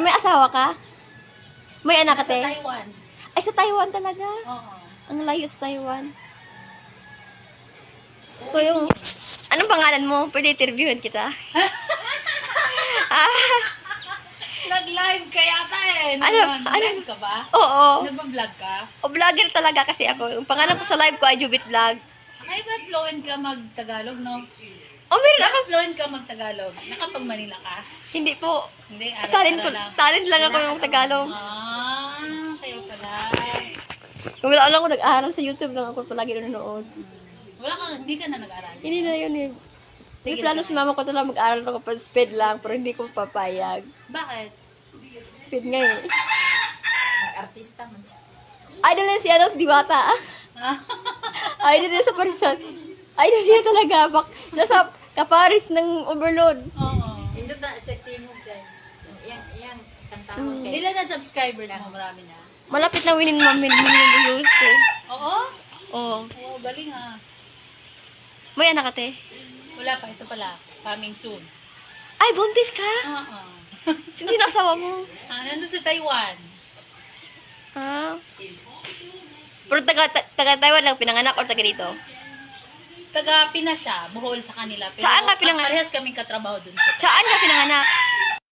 May asawa ka? May anak ka, Sa te? Taiwan. Ay, sa Taiwan talaga? Oo. Ang layo sa Taiwan. So, yung... Anong pangalan mo? Pwede interviewin kita. Nag-live ka yata eh. Nag-live ka ba? Oo. Nag-vlog ka? O, vlogger talaga kasi ako. Yung pangalan ko sa live ko ay Jubit Vlog. Ay, ba fluent ka mag-Tagalog, no? O, meron ako. Fluent ka mag-Tagalog. Nakapag-Manila ka? Hindi po. Hindi, Talent lang ako yung Tagalog. Kayo pala. Kung wala lang ako nag-aaral sa YouTube lang ako palagi nanonood. Hindi ka na nag-aral. Hindi na yun eh. Nagplano si mama ko talaga mag-aaral ako pa speed lang pero hindi ko papayag. Bakit? Speed nga eh. Artista man siya. Idol na si ano, si Diwata. Idol na sa Parisan. Idol siya talaga. Nasa kaparis ng overload. Oo. Hindi na sa timog din. Yang kantahon kay. Ilan na subscribers mo? Marami na. Malapit na winin mami ng views ko. Oo? Oo. Oo, galing ah. May anak ka, te? Wala pa, ito pala. Coming soon. Ay, buntis ka? Oo. Sino yung asawa mo? Nandun sa Taiwan. Ah. Pero taga Taiwan lang pinanganak o taga dito? Taga Pinas siya, Bohol sa kanila. Pero Saan ka pinanganak? Parehas kaming katrabaho dun sa Saan ka pinanganak?